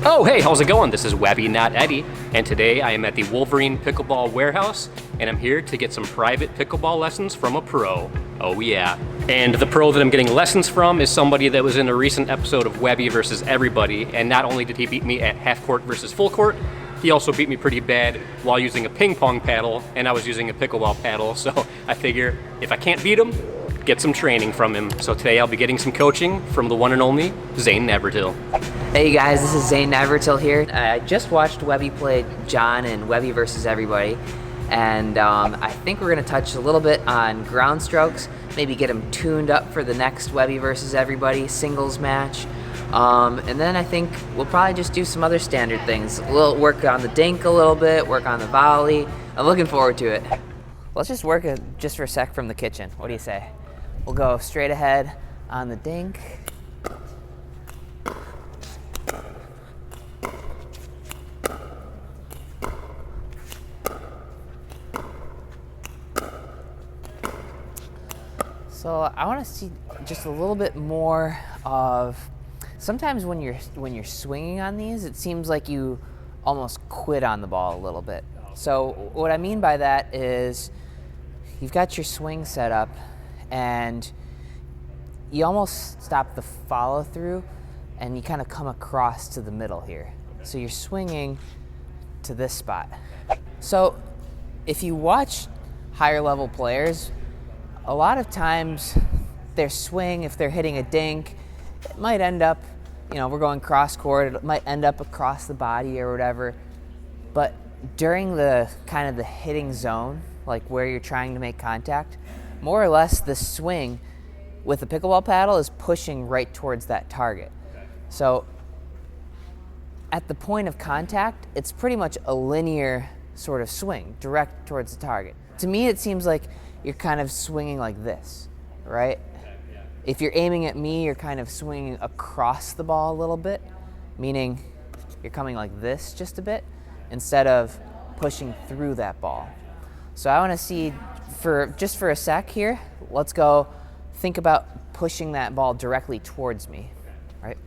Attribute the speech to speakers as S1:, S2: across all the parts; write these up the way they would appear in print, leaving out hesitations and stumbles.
S1: Oh, hey, how's it going? This is Webby, not Eddie, and today I am at the Wolverine Pickleball Warehouse, and I'm here to get some private pickleball lessons from a pro. Oh yeah. And the pro that I'm getting lessons from is somebody that was in a recent episode of Webby versus Everybody, and not only did he beat me at half court versus full court, he also beat me pretty bad while using a ping pong paddle, and I was using a pickleball paddle, so I figure if I can't beat him, get some training from him. So today I'll be getting some coaching from the one and only Zane Navratil.
S2: Hey guys, this is Zane Navratil here. I just watched Webby play John in Webby versus Everybody, and I think we're going to touch a little bit on ground strokes, maybe get them tuned up for the next Webby versus Everybody singles match, and then I think we'll probably just do some other standard things. We'll work on the dink a little bit, work on the volley. I'm looking forward to it. Let's just work it just for a sec from the kitchen. What do you say? We'll go straight ahead on the dink. So I want to see just a little bit more of, sometimes when you're swinging on these, it seems like you almost quit on the ball a little bit. So what I mean by that is you've got your swing set up and you almost stop the follow through and you kind of come across to the middle here. So you're swinging to this spot. So if you watch higher level players, a lot of times their swing, if they're hitting a dink, it might end up, we're going cross court, it might end up across the body or whatever. But during the kind of the hitting zone, like where you're trying to make contact, more or less the swing with the pickleball paddle is pushing right towards that target. So at the point of contact, it's pretty much a linear sort of swing, direct towards the target. To me, it seems like you're kind of swinging like this, right? If you're aiming at me, you're kind of swinging across the ball a little bit, meaning you're coming like this just a bit, instead of pushing through that ball. So I want to see, just for a sec here, let's go think about pushing that ball directly towards me, right?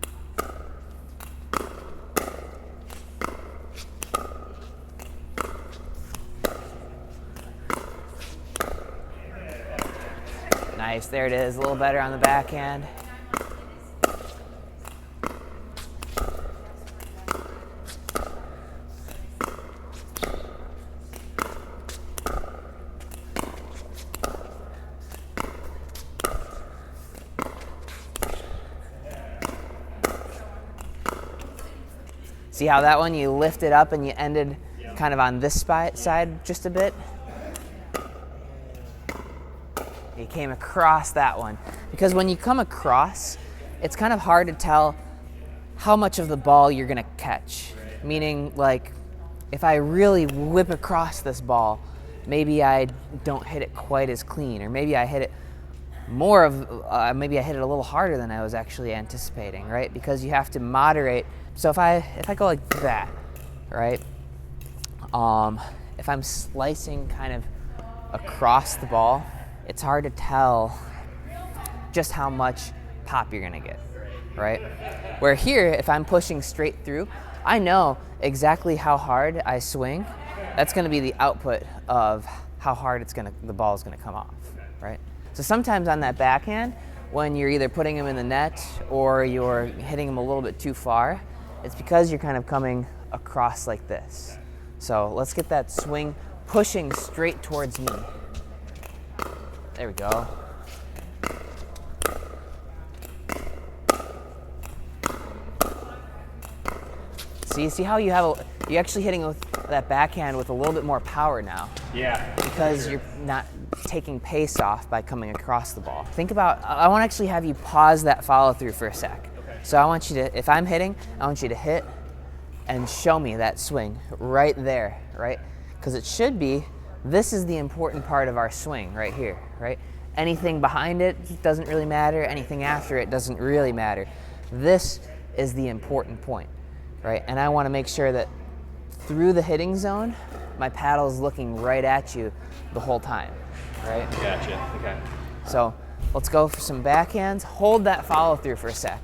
S2: Nice, there it is, a little better on the backhand. See how that one, you lift it up and you ended kind of on this side just a bit? You came across that one. Because when you come across, it's kind of hard to tell how much of the ball you're gonna catch. Meaning, like, if I really whip across this ball, maybe I don't hit it quite as clean, or maybe I hit it maybe I hit it a little harder than I was actually anticipating, right? Because you have to moderate. So if I go like that, right? If I'm slicing kind of across the ball, it's hard to tell just how much pop you're gonna get, right? Where here, if I'm pushing straight through, I know exactly how hard I swing. That's gonna be the output of how hard the ball is gonna come off, right? So sometimes on that backhand, when you're either putting them in the net or you're hitting them a little bit too far, it's because you're kind of coming across like this. So let's get that swing pushing straight towards me. There we go. See how you're actually hitting with that backhand with a little bit more power now.
S1: Yeah.
S2: Because you're not taking pace off by coming across the ball. I want to actually have you pause that follow through for a sec. Okay. So I want you to, if I'm hitting, I want you to hit and show me that swing right there, right? Because it should be, this is the important part of our swing right here, right? Anything behind it doesn't really matter. Anything after it doesn't really matter. This is the important point, right? And I want to make sure that through the hitting zone, my paddle is looking right at you the whole time, right?
S1: Gotcha, okay.
S2: So let's go for some backhands. Hold that follow through for a sec.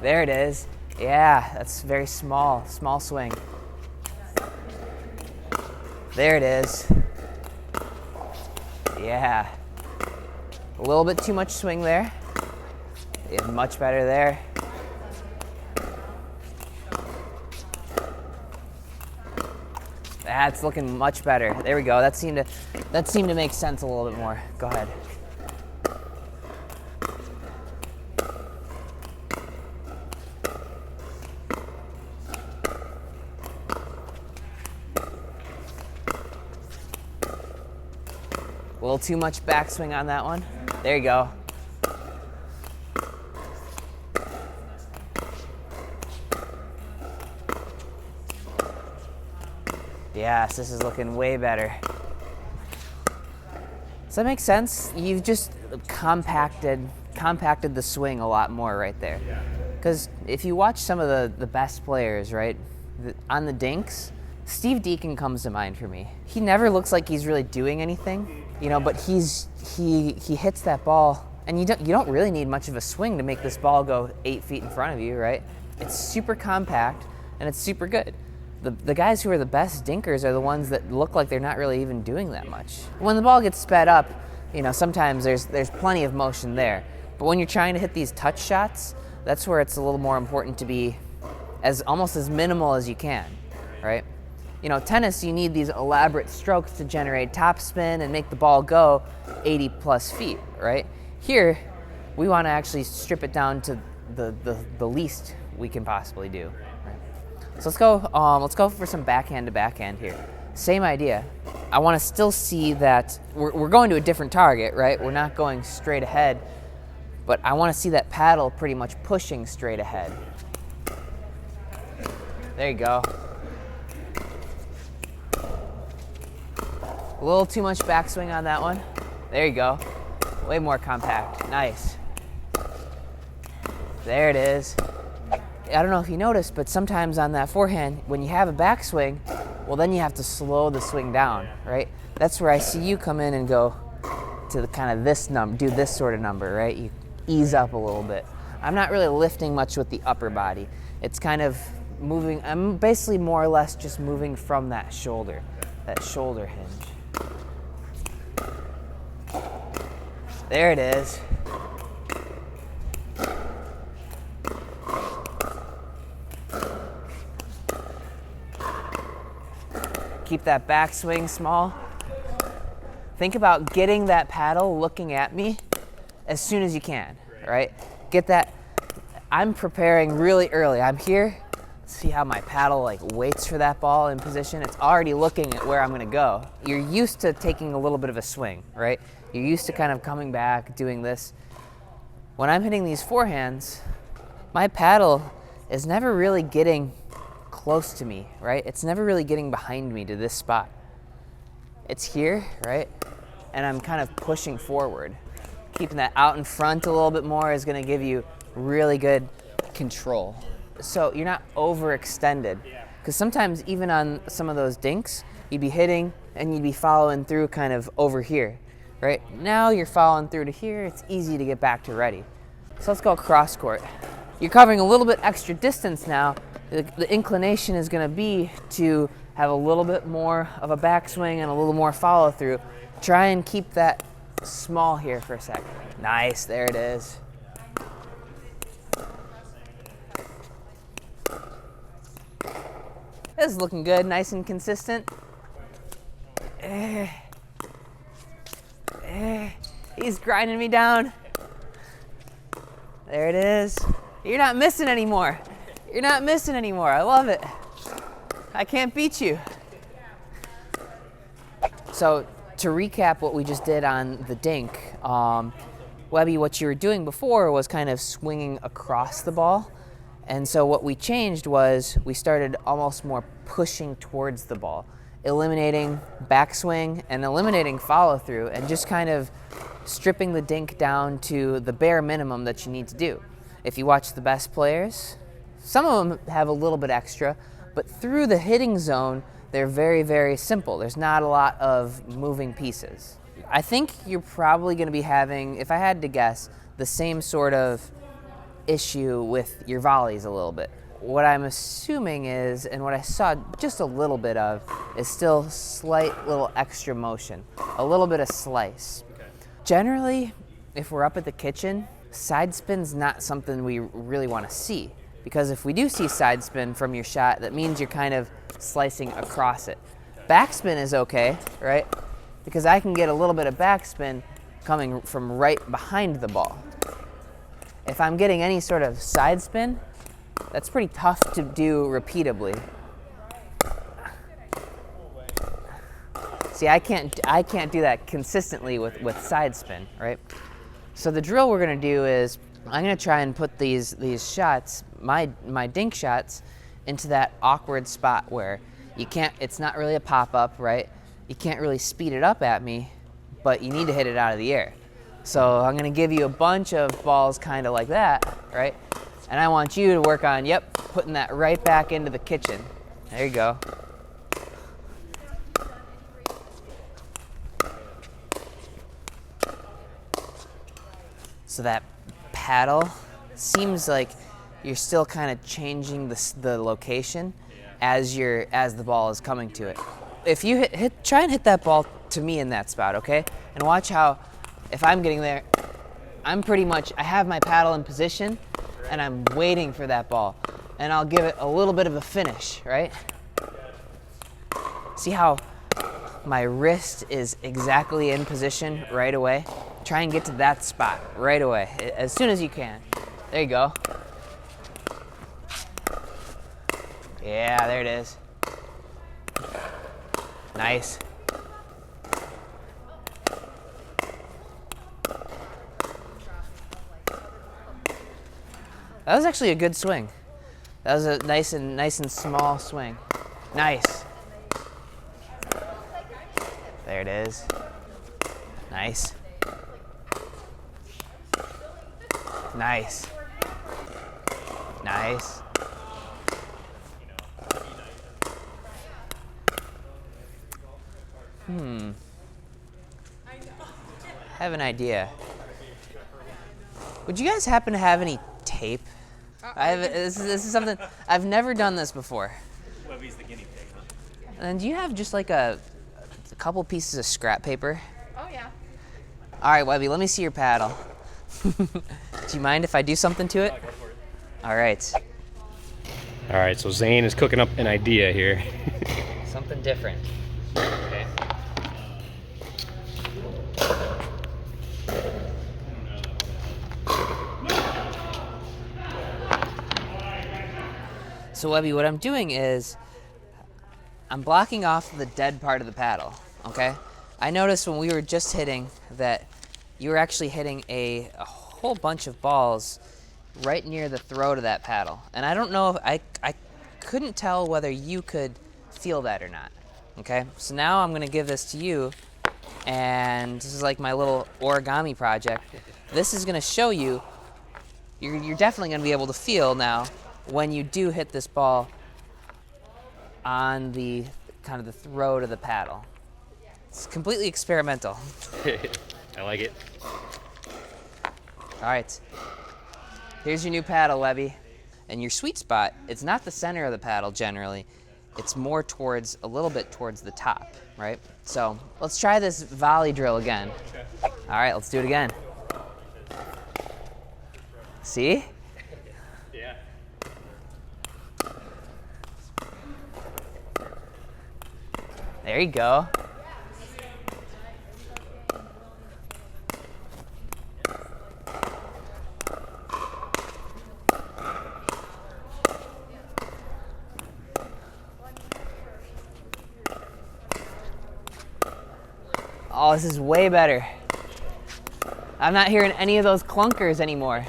S2: There it is. Yeah, that's very small swing. There it is. Yeah. A little bit too much swing there. Yeah, much better there. That's looking much better. There we go. That seemed to make sense a little bit more. Go ahead. A little too much backswing on that one. There you go. Yes, this is looking way better. Does that make sense? You've just compacted the swing a lot more right there. Because if you watch some of the best players, right, on the dinks, Steve Deacon comes to mind for me. He never looks like he's really doing anything, you know, but he hits that ball, and you don't really need much of a swing to make this ball go 8 feet in front of you, right? It's super compact and it's super good. The guys who are the best dinkers are the ones that look like they're not really even doing that much. When the ball gets sped up, you know, sometimes there's plenty of motion there. But when you're trying to hit these touch shots, that's where it's a little more important to be almost as minimal as you can, right? You know, tennis, you need these elaborate strokes to generate topspin and make the ball go 80 plus feet, right? Here, we want to actually strip it down to the least we can possibly do. So let's go for some backhand to backhand here. Same idea. I want to still see that we're going to a different target, right? We're not going straight ahead, but I want to see that paddle pretty much pushing straight ahead. There you go. A little too much backswing on that one. There you go. Way more compact. Nice. There it is. I don't know if you noticed, but sometimes on that forehand, when you have a backswing, well, then you have to slow the swing down, right? That's where I see you come in and go to the kind of this number, do this sort of number, right? You ease up a little bit. I'm not really lifting much with the upper body. It's kind of moving. I'm basically more or less just moving from that shoulder hinge. There it is. Keep that backswing small. Think about getting that paddle looking at me as soon as you can, right? Get that. I'm preparing really early. I'm here. See how my paddle like waits for that ball in position? It's already looking at where I'm gonna go. You're used to taking a little bit of a swing, right? You're used to kind of coming back, doing this. When I'm hitting these forehands, my paddle is never really getting close to me, right? It's never really getting behind me to this spot. It's here, right? And I'm kind of pushing forward. Keeping that out in front a little bit more is gonna give you really good control. So you're not overextended. Because sometimes even on some of those dinks, you'd be hitting and you'd be following through kind of over here, right? Now you're following through to here, it's easy to get back to ready. So let's go cross court. You're covering a little bit extra distance now. The inclination is going to be to have a little bit more of a backswing and a little more follow through. Try and keep that small here for a second. Nice, there it is. This is looking good, nice and consistent. He's grinding me down. There it is. You're not missing anymore. You're not missing anymore. I love it. I can't beat you. So to recap what we just did on the dink, Webby, what you were doing before was kind of swinging across the ball. And so what we changed was we started almost more pushing towards the ball, eliminating backswing and eliminating follow through and just kind of stripping the dink down to the bare minimum that you need to do. If you watch the best players, some of them have a little bit extra, but through the hitting zone, they're very, very simple. There's not a lot of moving pieces. I think you're probably going to be having, if I had to guess, the same sort of issue with your volleys a little bit. what I'm assuming is, and what I saw just a little bit of, is still slight little extra motion, a little bit of slice.
S1: Okay.
S2: Generally, if we're up at the kitchen, side spin's not something we really want to see, because if we do see side spin from your shot, that means you're kind of slicing across it. Backspin is okay, right? Because I can get a little bit of backspin coming from right behind the ball. If I'm getting any sort of side spin, that's pretty tough to do repeatably. See, I can't do that consistently with side spin, right? So the drill we're gonna do is, I'm gonna try and put these shots, my dink shots, into that awkward spot where you can't, it's not really a pop-up, right? You can't really speed it up at me, but you need to hit it out of the air. So I'm gonna give you a bunch of balls kind of like that, right? And I want you to work on, putting that right back into the kitchen. There you go. So that paddle seems like you're still kind of changing the location as the ball is coming to it. If you try and hit that ball to me in that spot, okay? And watch how, if I'm getting there, I have my paddle in position and I'm waiting for that ball. And I'll give it a little bit of a finish, right? See how my wrist is exactly in position right away? Try and get to that spot right away, as soon as you can. There you go. Yeah, there it is. Nice. That was actually a good swing. That was a nice and small swing. Nice. There it is. Nice. Nice. Nice. I have an idea. Would you guys happen to have any tape? This is something, I've never done this before.
S1: Webby's the guinea pig.
S2: And do you have just like a couple pieces of scrap paper?
S3: Oh yeah.
S2: All right, Webby, let me see your paddle. Do you mind if I do something to it?
S1: Go for it.
S2: All right.
S1: All right, so Zane is cooking up an idea here.
S2: Something different. Okay. So Webby, what I'm doing is I'm blocking off the dead part of the paddle, okay? I noticed when we were just hitting that you were actually hitting a whole bunch of balls right near the throat of that paddle. And I don't know if I couldn't tell whether you could feel that or not, okay? So now I'm gonna give this to you, and this is like my little origami project. This is gonna show you, you're definitely gonna be able to feel now when you do hit this ball on the kind of the throat of the paddle. It's completely experimental.
S1: I like it.
S2: All right, here's your new paddle, Webby. And your sweet spot, it's not the center of the paddle generally, it's more a little bit towards the top, right? So let's try this volley drill again.
S1: Okay.
S2: All right, let's do it again. See?
S1: Yeah.
S2: There you go. Oh, this is way better. I'm not hearing any of those clunkers anymore.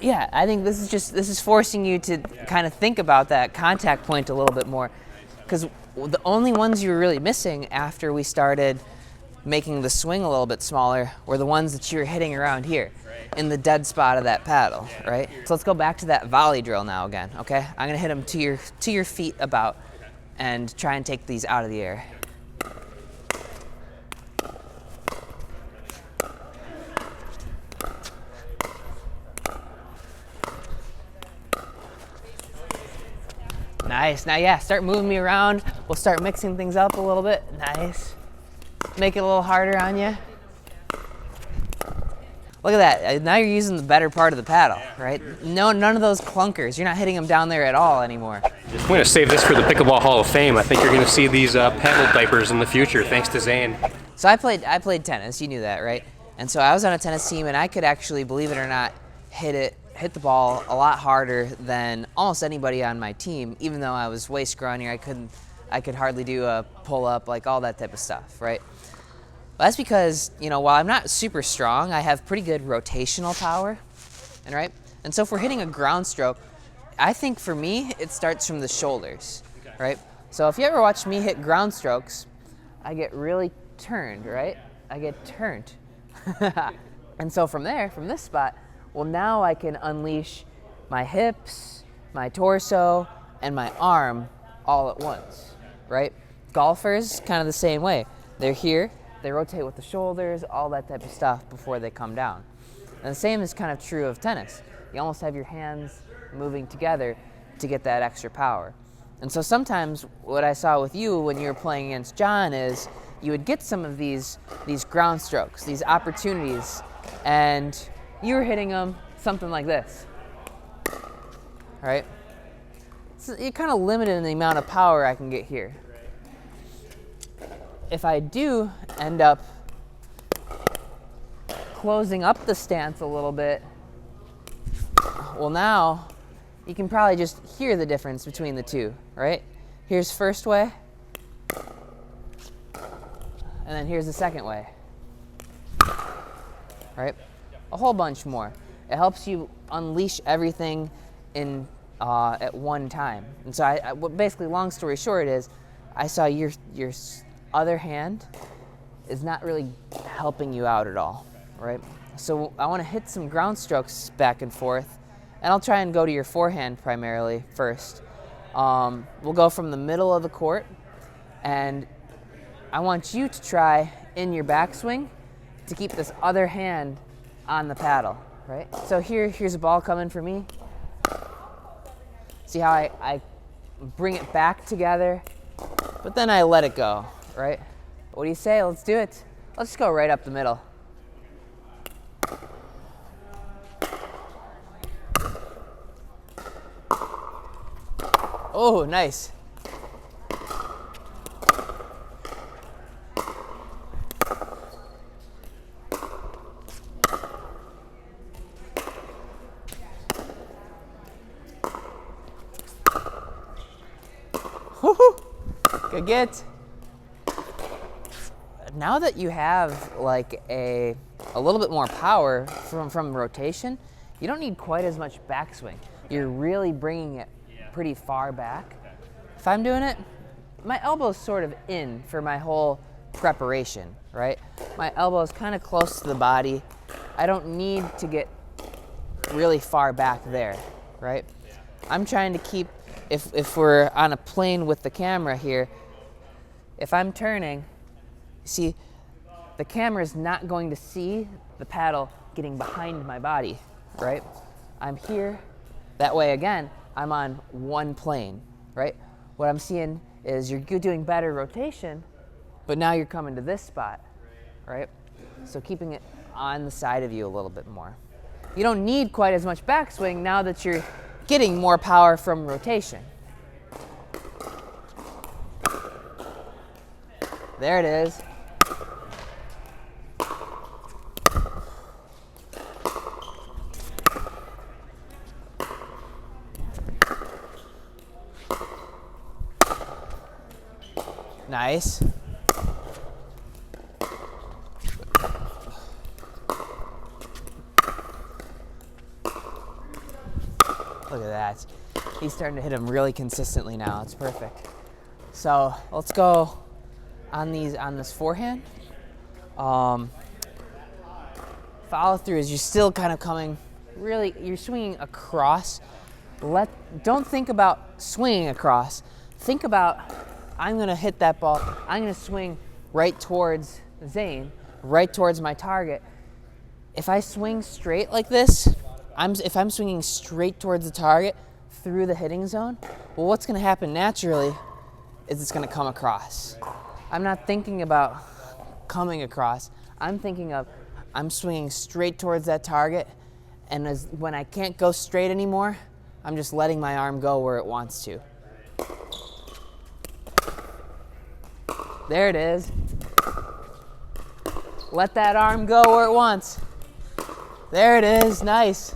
S2: Yeah, I think this is forcing you to kind of think about that contact point a little bit more, because the only ones you were really missing after we started making the swing a little bit smaller were the ones that you were hitting around here in the dead spot of that paddle, right? So let's go back to that volley drill now again, okay? I'm gonna hit them to your feet about, and try and take these out of the air. Nice. Now, yeah, start moving me around. We'll start mixing things up a little bit. Nice. Make it a little harder on you. Look at that. Now you're using the better part of the paddle, right? No, none of those clunkers. You're not hitting them down there at all anymore.
S1: I'm going to save this for the Pickleball Hall of Fame. I think you're going to see these paddle diapers in the future, thanks to Zane.
S2: So I played tennis. You knew that, right? And so I was on a tennis team, and I could actually, believe it or not, hit the ball a lot harder than almost anybody on my team. Even though I was way scrawnier, I could hardly do a pull up, like all that type of stuff, right? Well, that's because, you know, while I'm not super strong, I have pretty good rotational power, and so if we're hitting a ground stroke, I think for me, it starts from the shoulders, right? So if you ever watch me hit ground strokes, I get really turned, right? I get turned. And so from there, from this spot, well, now I can unleash my hips, my torso, and my arm all at once, right? Golfers, kind of the same way. They're here. They rotate with the shoulders, all that type of stuff before they come down. And the same is kind of true of tennis. You almost have your hands moving together to get that extra power. And so sometimes what I saw with you when you were playing against John is you would get some of these ground strokes, these opportunities, and you were hitting them something like this, right? So you're kind of limited in the amount of power I can get here. If I do end up closing up the stance a little bit, well, now you can probably just hear the difference between the two, right? Here's first way, and then here's the second way, right? A whole bunch more. It helps you unleash everything in at one time. And so what basically, long story short, is I saw your other hand is not really helping you out at all, right? So I want to hit some ground strokes back and forth, and I'll try and go to your forehand primarily first. We'll go from the middle of the court, and I want you to try in your backswing to keep this other hand on the paddle, right? So here's a ball coming for me. See how I bring it back together, but then I let it go, right? What do you say? Let's do it. Let's just go right up the middle. Oh, nice. Woo-hoo. Good get. Now that you have like a little bit more power from rotation, you don't need quite as much backswing. You're really bringing it pretty far back. If I'm doing it, my elbow's sort of in for my whole preparation, right? My elbow's kind of close to the body. I don't need to get really far back there, right? I'm trying to keep, if we're on a plane with the camera here, if I'm turning, see, the camera's not going to see the paddle getting behind my body, right? I'm here. That way, again, I'm on one plane, right? What I'm seeing is you're doing better rotation, but now you're coming to this spot, right? So keeping it on the side of you a little bit more. You don't need quite as much backswing now that you're getting more power from rotation. There it is. Nice. Look at that. He's starting to hit him really consistently now. It's perfect. So let's go on this forehand. Follow through is you're still kind of coming, really, you're swinging across. Don't think about swinging across. Think about, I'm gonna hit that ball. I'm gonna swing right towards Zane, right towards my target. If I swing straight like this, if I'm swinging straight towards the target, through the hitting zone, well, what's going to happen naturally is it's going to come across. I'm not thinking about coming across. I'm thinking of I'm swinging straight towards that target, and when I can't go straight anymore, I'm just letting my arm go where it wants to. There it is. Let that arm go where it wants. There it is, nice.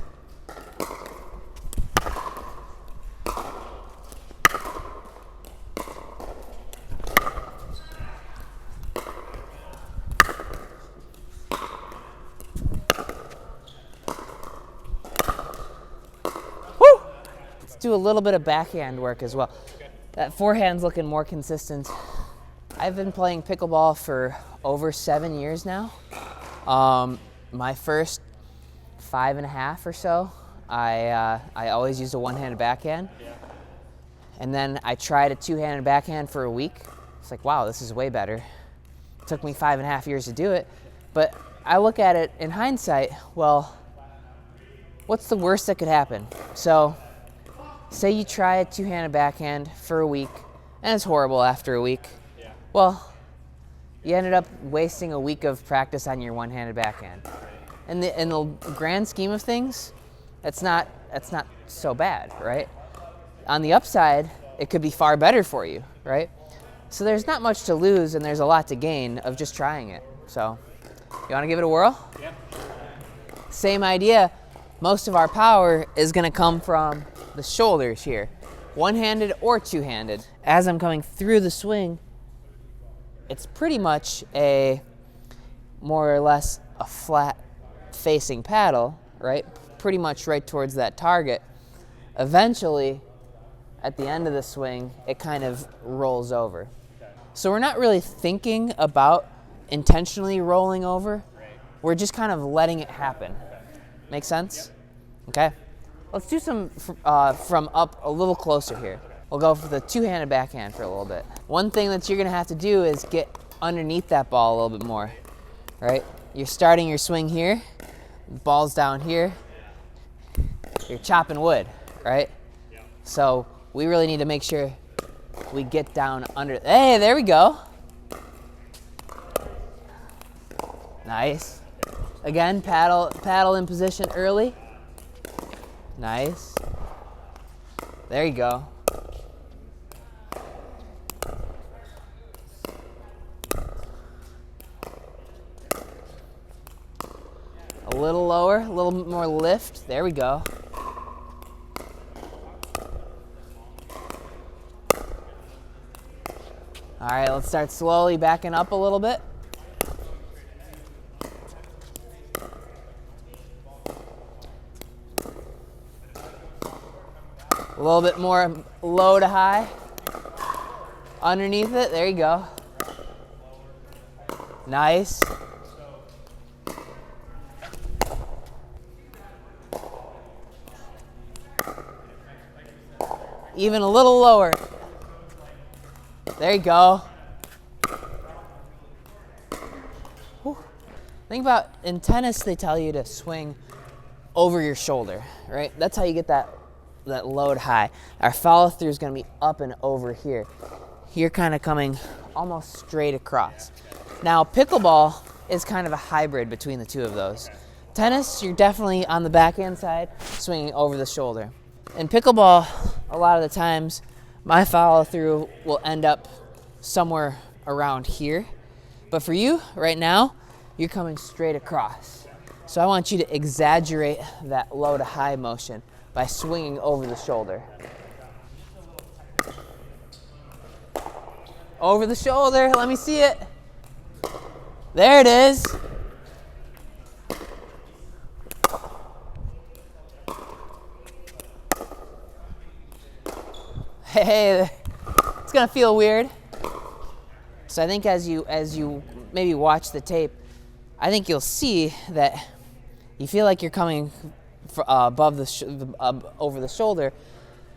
S2: Woo! Let's do a little bit of backhand work as well. That forehand's looking more consistent. I've been playing pickleball for over 7 years now. My first 5.5 or so, I always used a one-handed backhand. And then I tried a two-handed backhand for a week. It's like, wow, this is way better. It took me 5.5 years to do it. But I look at it in hindsight, well, what's the worst that could happen? So say you try a two-handed backhand for a week, and it's horrible after a week. Well, you ended up wasting a week of practice on your one-handed backhand. In the grand scheme of things, that's not so bad, right? On the upside, it could be far better for you, right? So there's not much to lose, and there's a lot to gain of just trying it. So, you want to give it a whirl?
S1: Yeah.
S2: Same idea. Most of our power is going to come from the shoulders here, one-handed or two-handed. As I'm coming through the swing, it's pretty much a more or less a flat facing paddle, right? Pretty much right towards that target. Eventually, at the end of the swing, it kind of rolls over. So we're not really thinking about intentionally rolling over. We're just kind of letting it happen. Make sense? Okay. Let's do some from up a little closer here. We'll go for the two-handed backhand for a little bit. One thing that you're gonna have to do is get underneath that ball a little bit more, right? You're starting your swing here, ball's down here, you're chopping wood, right? So we really need to make sure we get down under. Hey, there we go. Nice. Again, paddle in position early. Nice. There you go. A little lower, a little more lift. There we go. All right, let's start slowly backing up a little bit. A little bit more low to high. Underneath it, there you go. Nice. Even a little lower. There you go. Whew. Think about, in tennis, they tell you to swing over your shoulder, right? That's how you get that load high. Our follow through is going to be up and over here. You're kind of coming almost straight across. Now, pickleball is kind of a hybrid between the two of those. Tennis, you're definitely on the backhand side, swinging over the shoulder. In pickleball, a lot of the times, my follow through will end up somewhere around here. But for you, right now, you're coming straight across. So I want you to exaggerate that low to high motion by swinging over the shoulder. Over the shoulder, let me see it. There it is. Hey, it's gonna feel weird. So I think as you maybe watch the tape, I think you'll see that you feel like you're coming above over the shoulder,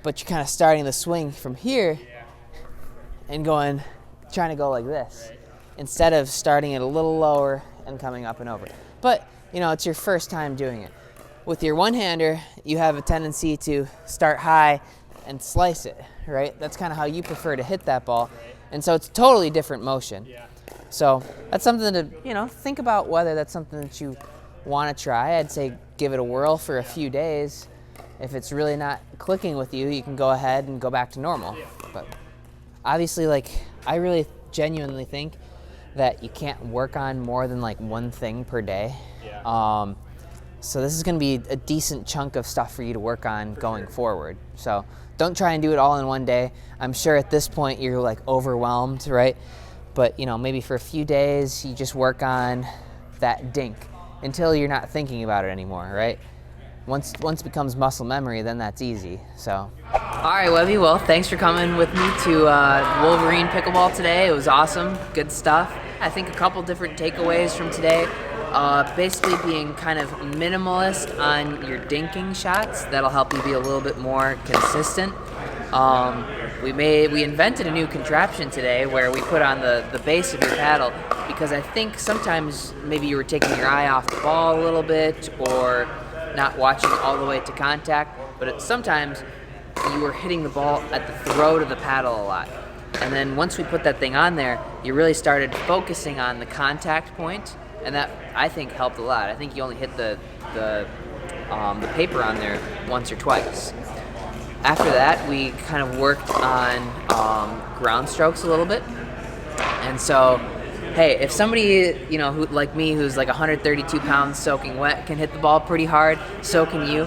S2: but you're kind of starting the swing from here and trying to go like this instead of starting it a little lower and coming up and over. But it's your first time doing it. with your one-hander, you have a tendency to start high and slice it, right? That's kind of how you prefer to hit that ball. And so it's a totally different motion. So that's something to, think about whether that's something that you want to try. I'd say give it a whirl for a few days. If it's really not clicking with you, you can go ahead and go back to normal. But obviously, I really genuinely think that you can't work on more than one thing per day. So this is going to be a decent chunk of stuff for you to work on going forward. So don't try and do it all in one day. I'm sure at this point you're overwhelmed, right? But maybe for a few days you just work on that dink until you're not thinking about it anymore, right? Once it becomes muscle memory, then that's easy. So, all right, Webby. Well, thanks for coming with me to Wolverine Pickleball today. It was awesome, good stuff. I think a couple different takeaways from today. Basically being kind of minimalist on your dinking shots. That'll help you be a little bit more consistent. We invented a new contraption today where we put on the base of your paddle, because I think sometimes maybe you were taking your eye off the ball a little bit or not watching all the way to contact, but sometimes you were hitting the ball at the throat of the paddle a lot. And then once we put that thing on there, you really started focusing on the contact point, and that, I think, helped a lot. I think you only hit the paper on there once or twice. After that, we kind of worked on ground strokes a little bit. And so, hey, if somebody, who, like me, who's 132 pounds soaking wet, can hit the ball pretty hard, so can you.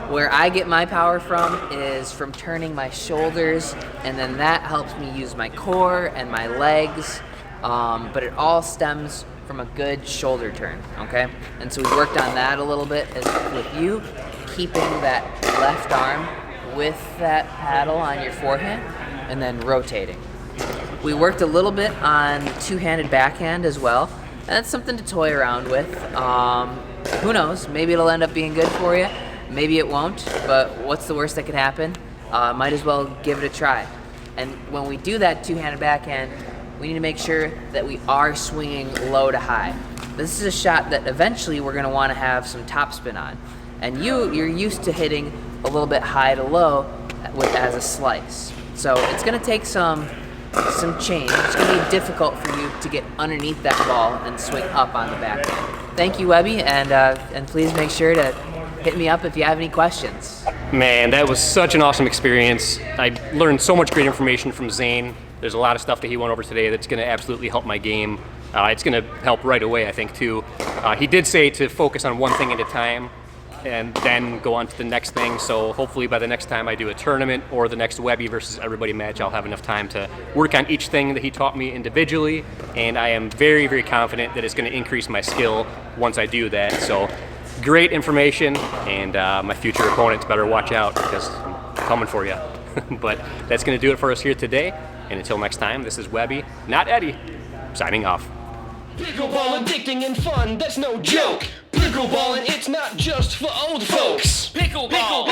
S2: Where I get my power from is from turning my shoulders, and then that helps me use my core and my legs. But it all stems from a good shoulder turn, okay? And so we worked on that a little bit with you, keeping that left arm with that paddle on your forehand and then rotating. We worked a little bit on two-handed backhand as well, and that's something to toy around with. Who knows, maybe it'll end up being good for you, maybe it won't, but what's the worst that could happen? Might as well give it a try. And when we do that two-handed backhand, we need to make sure that we are swinging low to high. This is a shot that eventually we're going to want to have some topspin on. And you're used to hitting a little bit high to low as a slice. So it's going to take some change. It's going to be difficult for you to get underneath that ball and swing up on the backhand. Thank you, Webby, and please make sure to hit me up if you have any questions.
S1: Man, that was such an awesome experience. I learned so much great information from Zane. There's a lot of stuff that he went over today that's going to absolutely help my game. It's going to help right away, I think, too. He did say to focus on one thing at a time and then go on to the next thing. So hopefully by the next time I do a tournament or the next Webby versus everybody match, I'll have enough time to work on each thing that he taught me individually. And I am very, very confident that it's going to increase my skill once I do that. So great information, and my future opponents better watch out because I'm coming for you. But that's going to do it for us here today. And until next time, this is Webby, not Eddie, signing off.
S3: Pickleball addicting and fun, that's no joke. Pickleball and it's not just for old folks. Pickleball.